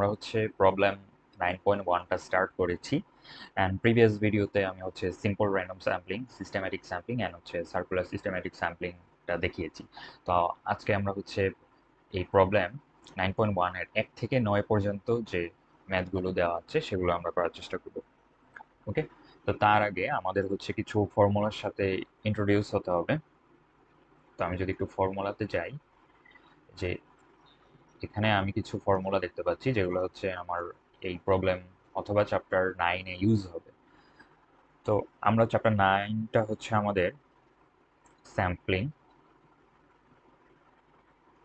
আমরা হচ্ছে problem 9.1টা start করেছি অ্যান্ড প্রিভিয়াস ভিডিওতে আমি হচ্ছে simple random sampling, systematic sampling and হচ্ছে সার্কুলার সিস্টেম্যাটিক স্যাম্পলিংটা দেখিয়েছি। তো আজকে আমরা হচ্ছে এই প্রবলেম 9.1 এর 1 থেকে 9 পর্যন্ত যে ম্যাথগুলো দেওয়া আছে সেগুলো আমরা করার চেষ্টা করব। ওকে, তো তার আগে আমাদের হচ্ছে কিছু ফর্মুলার সাথে ইন্ট্রোডিউস হতে হবে। তো আমি যদি একটু ফর্মুলাতে যাই, যে এখানে আমি কিছু ফর্মুলা দেখতে পাচ্ছি যেগুলো হচ্ছে আমার এই প্রবলেম অথবা চ্যাপ্টার 9-এ ইউজ হবে। তো আমরা চ্যাপ্টার 9টা হচ্ছে আমাদের স্যাম্পলিং।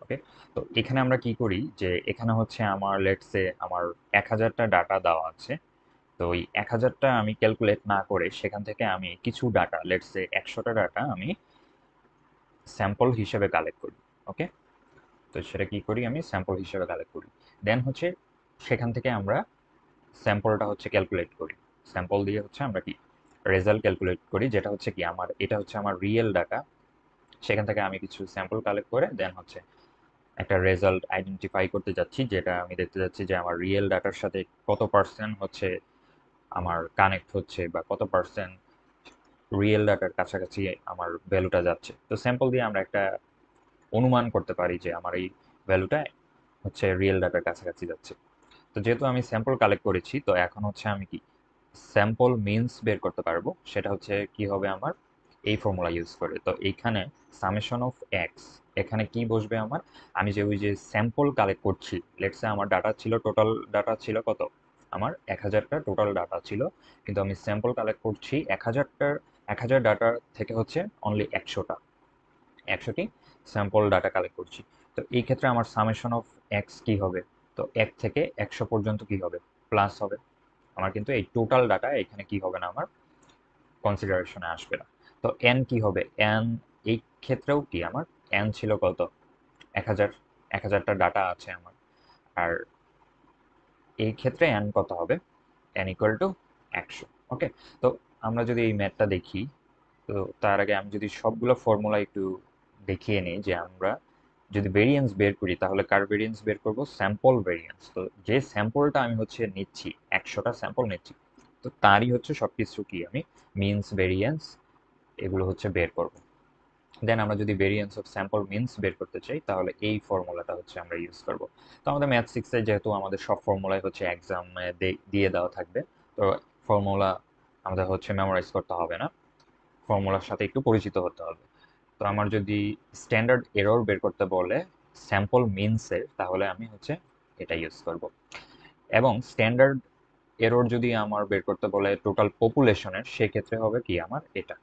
ওকে, তো এখানে আমরা কি করি যে এখানে হচ্ছে আমার লেটসে আমার 1000টা ডাটা দেওয়া আছে। তো ওই 1000টা আমি ক্যালকুলেট না করে সেখান থেকে আমি কিছু ডাটা, লেটসে 100টা ডাটা আমি স্যাম্পল হিসেবে কালেক্ট করি। ওকে, তো সেটা কি করি, আমি স্যাম্পল হিসেবে কালেক্ট করি। দেন হচ্ছে সেখান থেকে আমরা স্যাম্পলটা হচ্ছে ক্যালকুলেট করি। স্যাম্পল দিয়ে হচ্ছে আমরা কি রেজাল্ট ক্যালকুলেট করি, যেটা হচ্ছে কি আমার, এটা হচ্ছে আমার রিয়েল ডাটা। সেখান থেকে আমি কিছু স্যাম্পল কালেক্ট করে দেন হচ্ছে একটা রেজাল্ট আইডেন্টিফাই করতে যাচ্ছি, যেটা আমি দেখতে যাচ্ছি যে আমার রিয়েল ডাটার সাথে কত পার্সেন্ট হচ্ছে আমার কানেক্ট হচ্ছে বা কত পার্সেন্ট রিয়েল ডাটার কাছাকাছি আমার ভ্যালুটা যাচ্ছে। তো স্যাম্পল দিয়ে আমরা একটা অনুমান করতে পারি যে আমার এই ভ্যালুটা হচ্ছে রিয়েল ডাটার কাছাকাছি যাচ্ছে। তো যেহেতু আমি স্যাম্পল কালেক্ট করেছি, তো এখন হচ্ছে আমি কি স্যাম্পল মিনস বের করতে পারবো। সেটা হচ্ছে কি হবে আমার এই ফর্মুলা ইউজ করে। তো এইখানে সামেশন অফ এক্স, এখানে কি বসবে আমার, আমি যে ওই যে স্যাম্পল কালেক্ট করছি, লেটস সে আমার ডাটা ছিল, টোটাল ডাটা ছিল কত, আমার 1000টা টোটাল ডাটা ছিল, কিন্তু আমি স্যাম্পল কালেক্ট করছি 1000 ডাটা থেকে হচ্ছে অনলি 100টি স্যাম্পল ডাটা কালেক্ট করছি। তো এই ক্ষেত্রে আমার সামেশন অফ এক্স কি হবে, তো 1 থেকে 100 পর্যন্ত কি হবে, প্লাস হবে। আমার কিন্তু এই টোটাল ডাটা এখানে কি হবে না, আমার কনসিডারেশনে আসবে না। তো এন কি হবে, এন এই ক্ষেত্রেও কি আমার এন ছিল কত, 1000, 1000টা ডাটা আছে আমার। আর এই ক্ষেত্রে এন কত হবে, এন ইকুয়াল টু 100। ওকে, তো আমরা যদি এই ম্যাথটা দেখি, তো তার আগে আমি যদি সবগুলো ফর্মুলা একটু দেখিয়ে নিই, যে আমরা যদি ভেরিয়েন্স বের করি তাহলে কার ভেরিয়েন্স বের করব, স্যাম্পল ভেরিয়েন্স। তো যে স্যাম্পলটা আমি হচ্ছে নিচ্ছি, 100টা স্যাম্পল নিচ্ছি, তো তারই হচ্ছে সবকিছু কি আমি মিনস, ভেরিয়েন্স এগুলো হচ্ছে বের করব। দেন আমরা যদি ভেরিয়েন্স অফ স্যাম্পল মিনস বের করতে চাই তাহলে এই ফর্মুলাটা হচ্ছে আমরা ইউজ করব। তো আমাদের ম্যাথ 6-এ যেহেতু আমাদের সব ফর্মুলাই হচ্ছে এক্সামে দিয়ে দেওয়া থাকবে, তো ফর্মুলা আমাদের হচ্ছে মেমোরাইজ করতে হবে না, ফর্মুলার সাথে একটু পরিচিত হতে হবে। তো আমার যদি স্ট্যান্ডার্ড এরর বের করতে বলে স্যাম্পল মিনসের, তাহলে আমি হচ্ছে এটা ইউজ করব। এবং স্ট্যান্ডার্ড এরর যদি আমার বের করতে বলে টোটাল পপুলেশনের, সেক্ষেত্রে হবে কি আমার এটা,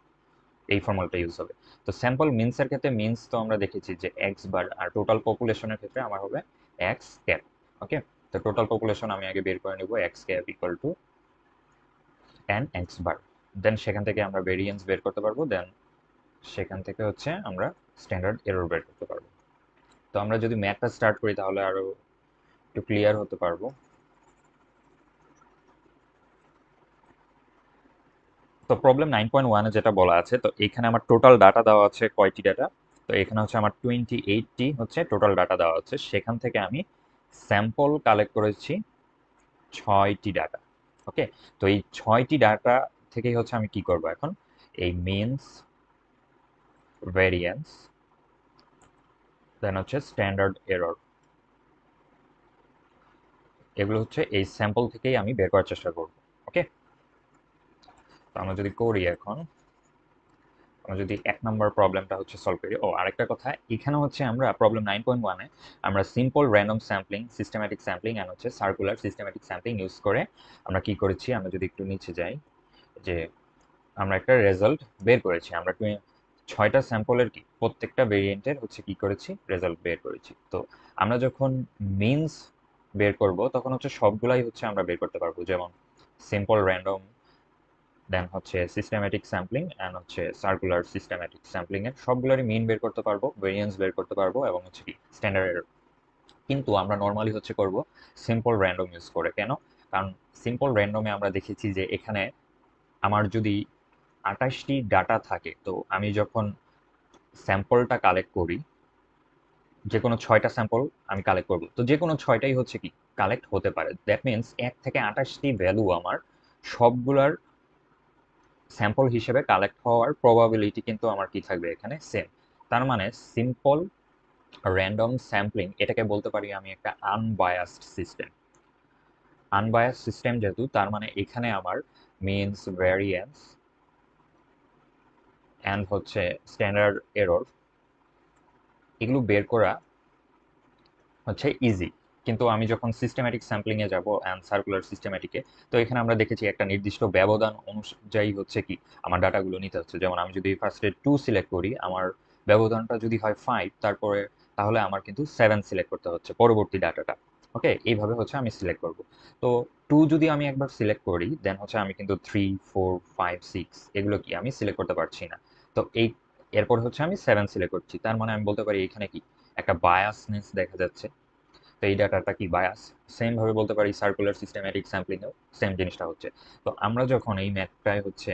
এই ফর্মুলাটা ইউজ হবে। তো স্যাম্পল মিনসের ক্ষেত্রে মিনস তো আমরা দেখেছি যে এক্স বার, আর টোটাল পপুলেশনের ক্ষেত্রে আমার হবে এক্স ক্যাপ। ওকে, তো টোটাল পপুলেশন আমি আগে বের করে নেব, x cap equal to n x bar. Then সেখান থেকে আমরা ভেরিয়েন্স বের করতে পারবো, দেন সেখান থেকে হচ্ছে আমরা স্ট্যান্ডার্ড এরর বের করতে পারবো। তো আমরা যদি ম্যাথটা স্টার্ট করি তাহলে আরো একটু ক্লিয়ার হতে পারবো। তো প্রবলেম 9.1-এ যেটা বলা আছে, তো এখানে আমার টোটাল ডাটা দেওয়া আছে কয়টি ডাটা, তো এখানে হচ্ছে আমার 28টি হচ্ছে টোটাল ডাটা দেওয়া আছে। সেখান থেকে আমি স্যাম্পল কালেক্ট করেছি 6টি ডাটা। ওকে, তো এই 6টি ডাটা থেকেই হচ্ছে আমি কি করব এখন, এই মিনস, ভেরিয়েন্স, দেন হচ্ছে স্ট্যান্ডার্ড এরর, এগুলো হচ্ছে এই স্যাম্পল থেকেই আমি বের করার চেষ্টা করব। ওকে, তো আমরা যদি করি এখন, আমরা যদি 1 নম্বর প্রবলেমটা হচ্ছে সলভ করি। ও আরেকটা কথা, এখানে হচ্ছে আমরা প্রবলেম 9.1-এ আমরা simple random sampling, systematic sampling and হচ্ছে সার্কুলার সিস্টেম্যাটিক স্যাম্পলিং ইউজ করে আমরা কি করেছি, আমরা যদি একটু নিচে যাই, যে আমরা একটা রেজাল্ট বের করেছি। আমরা 6টা স্যাম্পলের কি প্রত্যেকটা ভেরিয়েন্টের হচ্ছে কি করেছি, রেজাল্ট বের করেছি। তো আমরা যখন মিনস বের করব তখন হচ্ছে সবগুলাই হচ্ছে আমরা বের করতে পারবো, যেমন সিম্পল র্যান্ডম, দেন হচ্ছে সিস্টেম্যাটিক স্যাম্পলিং অ্যান্ড হচ্ছে সার্কুলার সিস্টেম্যাটিক স্যাম্পলিং এর সবগুলোরই মিন বের করতে পারবো, ভেরিয়েন্স বের করতে পারবো এবং হচ্ছে কি স্ট্যান্ডার্ড এরর। কিন্তু আমরা নর্মালি হচ্ছে করব সিম্পল র্যান্ডম ইউজ করে। কেন, কারণ সিম্পল র্যান্ডমে আমরা দেখেছি যে এখানে আমার যদি 28টি ডাটা থাকে, তো আমি যখন স্যাম্পলটা কালেক্ট করি, যে কোনো 6টা স্যাম্পল আমি কালেক্ট করব। তো যে কোনো 6টাই হচ্ছে কি কালেক্ট হতে পারে। দ্যাট মিন্স 1 থেকে 28টি ভ্যালু আমার সবগুলার স্যাম্পল হিসেবে কালেক্ট হওয়ার প্রবাবিলিটি কিন্তু আমার কি থাকবে এখানে সেম। তার মানে সিম্পল র্যান্ডম স্যাম্পলিং এটাকে বলতে পারি আমি একটা আনবায়াসড সিস্টেম। আনবায়াসড সিস্টেম যেহেতু, তার মানে এখানে আমার মিনস, ভ্যারিয়েন্স অ্যান্ড হচ্ছে স্ট্যান্ডার্ড এরর এগুলো বের করা হচ্ছে ইজি। কিন্তু আমি যখন সিস্টেম্যাটিক স্যাম্পলিং এ যাব অ্যান্ড সার্কুলার সিস্টেম্যাটিকে, তো এখানে আমরা দেখেছি একটা নির্দিষ্ট ব্যবধান অনুযায়ী হচ্ছে কি আমার ডাটাগুলো নিতে হচ্ছে। যেমন আমি যদি ফার্স্টে 2 সিলেক্ট করি, আমার ব্যবধানটা যদি হয় 5, তারপরে তাহলে আমার কিন্তু 7 সিলেক্ট করতে হচ্ছে পরবর্তী ডাটাটা। ওকে, এইভাবে হচ্ছে আমি সিলেক্ট করব। তো 2 যদি আমি একবার সিলেক্ট করি, দেন হচ্ছে আমি কিন্তু 3, 4, 5, 6 এগুলো কি আমি সিলেক্ট করতে পারছি না। তো এরপর হচ্ছে আমি 7 সিলেক্ট করছি। তার মানে আমি বলতে পারি এখানে কি একটা বায়াসনেস দেখা যাচ্ছে। তো এই ডাটাটা কি বায়াস। সেম ভাবে বলতে পারি সার্কুলার সিস্টেম্যাটিক স্যাম্পলিং এও সেম জিনিসটা হচ্ছে। তো আমরা যখন এই ম্যাথটায় হচ্ছে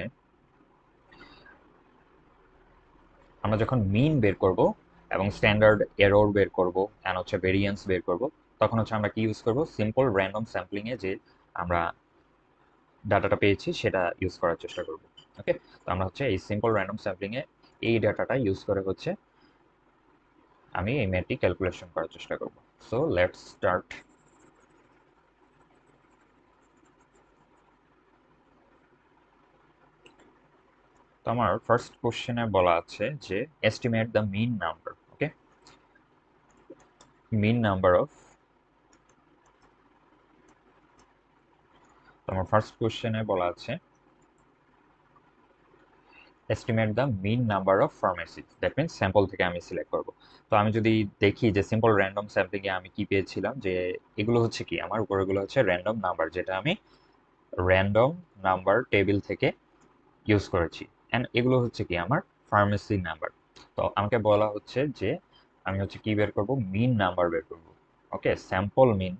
আমরা যখন মিন বের করব এবং স্ট্যান্ডার্ড এরর বের করব এন্ড হচ্ছে ভেরিয়েন্স বের করব, তখন হচ্ছে আমরা কি ইউজ করব, সিম্পল র্যান্ডম স্যাম্পলিং এ যে আমরা ডাটাটা পেয়েছি সেটা ইউজ করার চেষ্টা করব। ওকে, তো আমরা হচ্ছে এই সিম্পল র্যান্ডম স্যাম্পলিং এ এই ডাটাটা ইউজ করে হচ্ছে আমি এই ম্যাথটি ক্যালকুলেশন করার চেষ্টা করব। So let's start. তো আমার ফার্স্ট কোশ্চেনে বলা আছে যে estimate the mean number. Okay, mean number of, তো আমার ফার্স্ট কোশ্চেনে বলা আছে estimate the mean number of pharmacies, that means sample থেকে আমি সিলেক্ট করব। তো আমি যদি দেখি যে সিম্পল র্যান্ডম স্যাম্পলিং এ আমি কি পেয়েছিলাম, যে এগুলো হচ্ছে কি আমার উপরেগুলো হচ্ছে র্যান্ডম নাম্বার, যেটা আমি র্যান্ডম নাম্বার টেবিল থেকে ইউজ করেছি। অ্যান্ড এগুলো হচ্ছে কি আমার ফার্মেসি নাম্বার। তো আমাকে বলা হচ্ছে যে আমি হচ্ছে কি বের করব, মিন নাম্বার বের করব। ওকে, স্যাম্পল মিন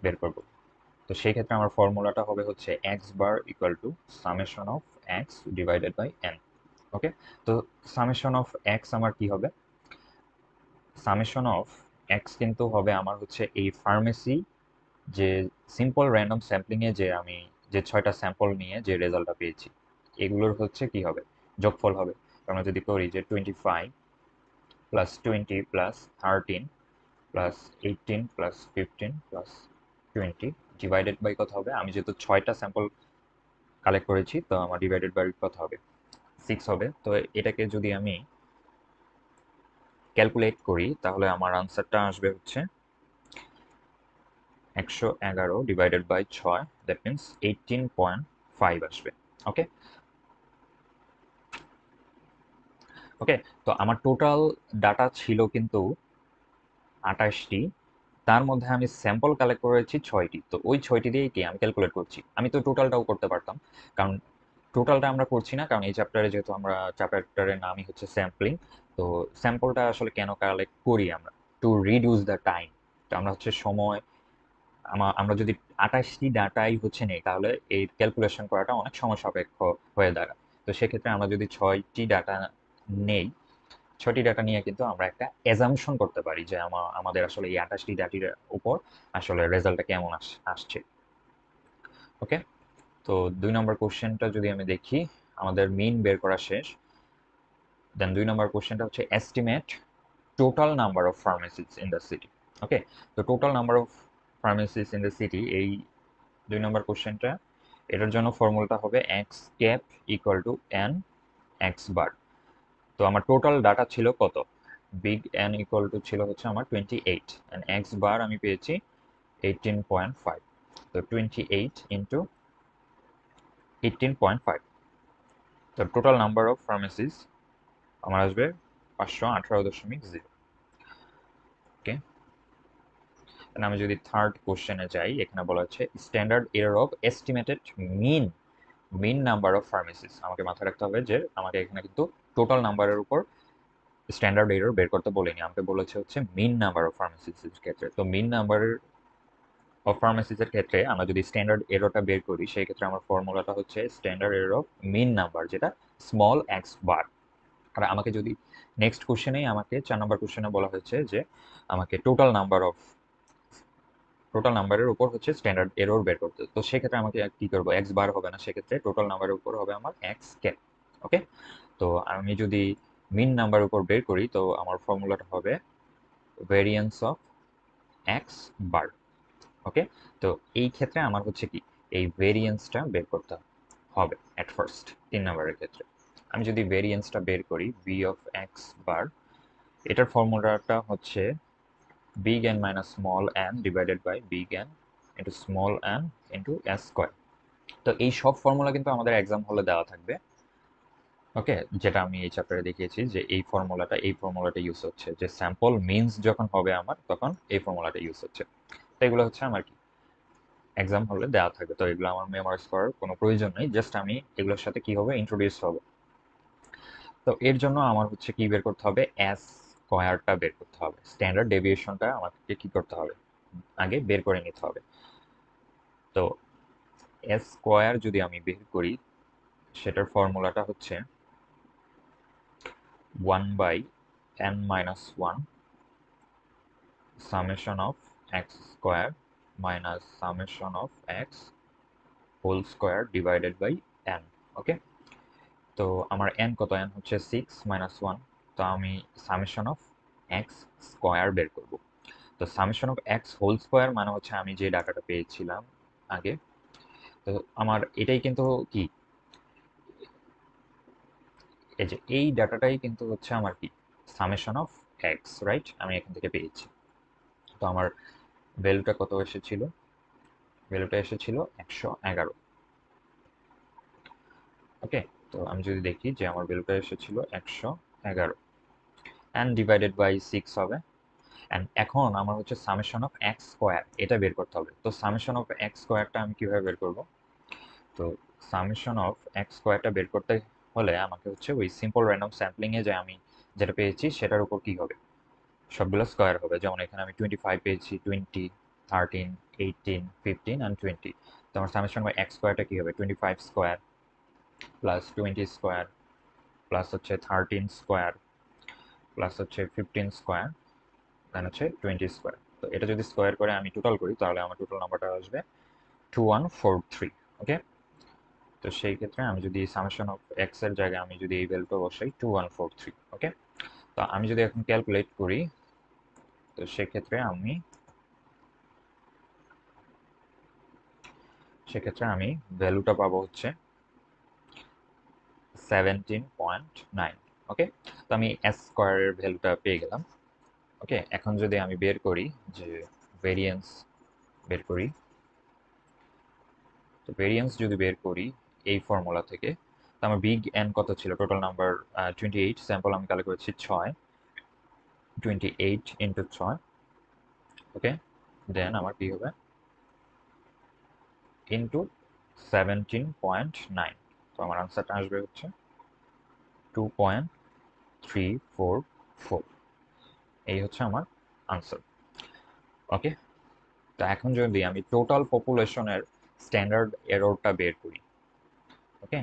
বের করব। তো সেই ক্ষেত্রে আমার ফর্মুলাটা হবে হচ্ছে x bar equal to summation of x divided by n. Okay, তো সামেশন অফ এক্স আমার কি হবে, সামেশন অফ এক্স কিন্তু হবে আমার হচ্ছে এই ফার্মেসি যে সিম্পল র্যান্ডম স্যাম্পলিং এ যে আমি যে 6টা স্যাম্পল নিয়ে যে রেজাল্টটা পেয়েছি এগুলোর হচ্ছে কি হবে, যোগফল হবে। তো আমরা যদি করি যে 25 plus 20 plus 13 plus 18 plus 15 plus 20 divided by কত হবে, আমি যেহেতু 6টা স্যাম্পল কালেক্ট করেছি তো আমার ডিভাইডেড বাই কত হবে, 6 হবে। তো এটাকে যদি আমি ক্যালকুলেট করি তাহলে আমার আনসারটা আসবে হচ্ছে 111 ডিভাইডেড বাই 6, দ্যাট মিনস 18.5 আসবে। ওকে, ওকে, তো আমার টোটাল ডাটা ছিল কিন্তু 28টি, তার মধ্যে আমি স্যাম্পল কালেক্ট করেছি 6টি। তো ওই 6টি দিয়েই কি আমি ক্যালকুলেট করছি, আমি তো টোটালটাও করতে পারতাম, কারণ টোটালটা আমরা করছি না, কারণ এই চ্যাপ্টারে যেহেতু আমরা চ্যাপ্টারের নামই হচ্ছে স্যাম্পলিং। তো স্যাম্পলটা আসলে কেন কালেক্ট করি আমরা, টু রিডিউস দ্য টাইম। তো আমরা হচ্ছে সময় আমরা যদি 28টি ডাটাই হচ্ছে নেই তাহলে এই ক্যালকুলেশন করাটা অনেক সময় সাপেক্ষ হয়ে দাঁড়ায়। তো সেক্ষেত্রে আমরা যদি 6টি ডাটা নেই, 6টি ডাটা নিয়ে কিন্তু আমরা একটা অ্যাজাম্পশন করতে পারি যে আমাদের আসলে এই 28টি ডাটির উপর আসলে রেজাল্টটা কেমন আসছে। ওকে, তো 2 নম্বর কোশ্চেনটা যদি আমি দেখি, আমাদের মিন বের করা শেষ। দেন 2 নম্বর কোশ্চেনটা হচ্ছে estimate total number of pharmacies in the city. Okay, তো total number of pharmacies in the city, এই 2 নম্বর কোশ্চেনটা, এটার জন্য ফর্মুলাটা হবে x cap equal to n x bar. তো আমার টোটাল ডাটা ছিল কত, বিগ এন ইকুয়াল টু ছিল হচ্ছে আমার 28 এন্ড এক্স বার আমি পেয়েছি 18.5। তো 28 ইন্টু 18.5, তো টোটাল নাম্বার অফ ফার্মেসিস আমার আসবে 518.0। ওকে, আমি যদি থার্ড কোশ্চেনে যাই, এখানে বলা হচ্ছে standard error of estimated mean mean number of pharmacies. আমাকে মাথায় রাখতে হবে যে আমাকে এখানে কিন্তু টোটাল নাম্বারের উপর স্ট্যান্ডার্ড এরর বের করতে বলেনি, আমাকে বলেছে হচ্ছে মিন নাম্বার অফ ফার্মেসিস এর ক্ষেত্রে। তো মিন নাম্বার অফ ফার্মেসিস এর ক্ষেত্রে আমরা যদি স্ট্যান্ডার্ড এররটা বের করি, সেই ক্ষেত্রে আমার ফর্মুলাটা হচ্ছে standard error of mean number, যেটা স্মল এক্স বার। আর আমাকে যদি নেক্সট কোশ্চেনেই আমাকে 4 নম্বর কোশ্চেনে বলা হয়েছে যে আমাকে টোটাল নাম্বারের উপর হচ্ছে স্ট্যান্ডার্ড এরর বের করতে, তো সেক্ষেত্রে আমাকে কি করবো, এক্স বার হবে না, সেক্ষেত্রে টোটাল নাম্বারের উপর হবে আমার এক্স ক্যাপ। ওকে, তো আমি যদি মিন নাম্বারের উপর বের করি তো আমার ফর্মুলাটা হবে variance of x bar. Okay, তো এই ক্ষেত্রে আমার হচ্ছে কি এই ভেরিয়েন্সটা বের করতে হবে অ্যাট ফার্স্ট 3 নাম্বারের ক্ষেত্রে। আমি যদি ভেরিয়েন্সটা বের করি ভি অফ এক্স বার, এটার ফর্মুলাটা হচ্ছে big N minus small n divided by big N into small n into s square. তো এই সব ফর্মুলা কিন্তু আমাদের এক্সাম হলে দেওয়া থাকবে। ওকে, যেটা আমি এই চ্যাপ্টারে দেখিয়েছি যে এই ফর্মুলাটা ইউজ হচ্ছে, যে স্যাম্পল মিনস যখন হবে আমার তখন এই ফর্মুলাটা ইউজ হচ্ছে। তো এগুলো হচ্ছে আমার কি এক্সাম হলে দেওয়া থাকবে, তো এগুলো আমার মেমোরাইজ করার কোনো প্রয়োজন নেই, জাস্ট আমি এগুলোর সাথে কি হবে ইন্ট্রোডিউস হবে। তো এর জন্য আমার হচ্ছে কি বের করতে হবে, এস স্কয়ারটা বের করতে হবে, স্ট্যান্ডার্ড ডেভিয়েশনটা আমাকে কি করতে হবে আগে বের করে নিতে হবে। তো এস স্কয়ার যদি আমি বের করি সেটার ফর্মুলাটা হচ্ছে 1/n-1 summation of x square minus summation of x whole square divided by n। ওকে, তো আমার n কত, n হচ্ছে 6 minus 1, তো আমি সামেশন অফ x স্কয়ার বের করব। তো summation of x whole square মানে হচ্ছে আমি যে ডাটাটা পেয়েছিলাম আগে, তো আমার এটাই কিন্তু কি এই যে এই ডাটাটাই কিন্তু হচ্ছে আমার কি সামেশন অফ এক্স, রাইট, আমি এখান থেকে পেয়েছি। তো আমার ভ্যালুটা কত এসেছিল, ভ্যালুটা এসেছিল 111। ওকে, তো আমি যদি দেখি যে আমার ভ্যালুটা এসেছিল 111 অ্যান্ড ডিভাইডেড বাই 6 হবে। অ্যান্ড এখন আমার হচ্ছে সামেশন অফ এক্স স্কোয়ার এটা বের করতে হবে। তো সামেশন অফ এক্স স্কোয়ারটা আমি কিভাবে বের করব, তো সামেশন অফ এক্স স্কোয়ারটা বের করতে হলে আমাকে হচ্ছে ওই সিম্পল র্যান্ডম স্যাম্পলিংয়ে যে আমি যেটা পেয়েছি সেটার উপর কি হবে, সবগুলো স্কয়ার হবে। যেমন এখানে আমি 25 পেয়েছি, 20, 13, 18, 15 অ্যান্ড 20। তো আমার সামেশন বাই এক্স স্কোয়ারটা কি হবে, 25 স্কোয়ার প্লাস 20 স্কোয়ার প্লাস হচ্ছে 13 স্কোয়ার প্লাস হচ্ছে 15 স্কোয়ার দেন হচ্ছে 20 স্কোয়ার। তো এটা যদি স্কোয়ার করে আমি টোটাল করি তাহলে আমার টোটাল নাম্বারটা আসবে 2143। ওকে, তো সেই ক্ষেত্রে আমি যদি সামেশন অফ এক্স এর জায়গায় আমি যদি এই ভ্যালুটা বসাই 2143। ওকে, তো আমি যদি এখন ক্যালকুলেট করি তো সেক্ষেত্রে আমি ভ্যালুটা পাবো হচ্ছে 17.9। ওকে, তো আমি এস স্কোয়ারের ভ্যালুটা পেয়ে গেলাম। ওকে, এখন যদি আমি বের করি যে ভেরিয়েন্স বের করি, তো ভেরিয়েন্স যদি বের করি এই ফর্মুলা থেকে, তো আমার বিগ এন কত ছিল, টোটাল নাম্বার 28, স্যাম্পল আমি কালেক্ট করেছি 6, 28 ইন্টু 6। ওকে, দেন আমার কি হবে ইন্টু 17.9। তো আমার আনসারটা আসবে হচ্ছে 2.344। এই হচ্ছে আমার আনসার। ওকে, তো এখন যদি আমি টোটাল পপুলেশনের স্ট্যান্ডার্ড এররটা বের করি, ওকে,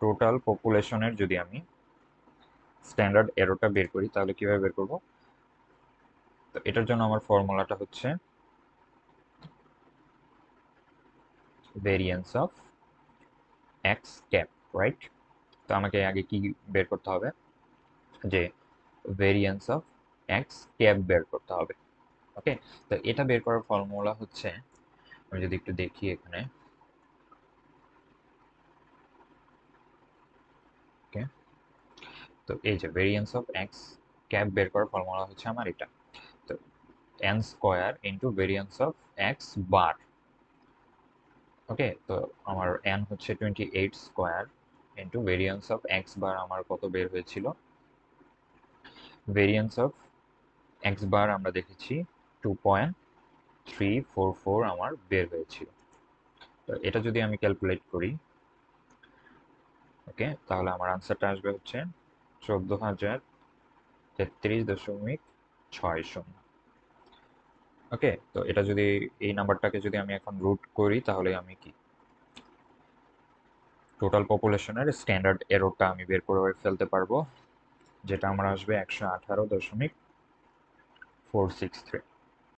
টোটাল পপুলেশনের যদি আমি স্ট্যান্ডার্ড এররটা বের করি তাহলে কিভাবে বের করব, তো এটার জন্য আমার ফর্মুলাটা হচ্ছে variance of x cap, right. তো আমাকে আগে কি বের করতে হবে, যে ভেরিয়েন্স অফ এক্স ক্যাপ বের করতে হবে। ওকে, তো এটা বের করার ফর্মুলা হচ্ছে, আমি যদি একটু দেখি এখানে, ওকে, তো এই যে ভেরিয়েন্স অফ এক্স ক্যাপ বের করার ফর্মুলা হচ্ছে আমার এটা। তো n square into variance of x bar. Okay, তো আমার এন হচ্ছে 28 square into variance of x bar আমার কত বের হয়েছিল, ভেরিয়েন্স অফ এক্স বার আমরা দেখেছি 2.344 আমার বের হয়েছিল। তো এটা যদি আমি ক্যালকুলেট করি, ওকে, তাহলে আমার আনসারটা আসবে হচ্ছে 14,033.60। ওকে, তো এটা যদি এই নাম্বারটাকে যদি আমি এখন রুট করি তাহলে আমি কি টোটাল পপুলেশনের স্ট্যান্ডার্ড এররটা আমি বের করে ফেলতে পারবো। যেটা আমার আসবে 118.463।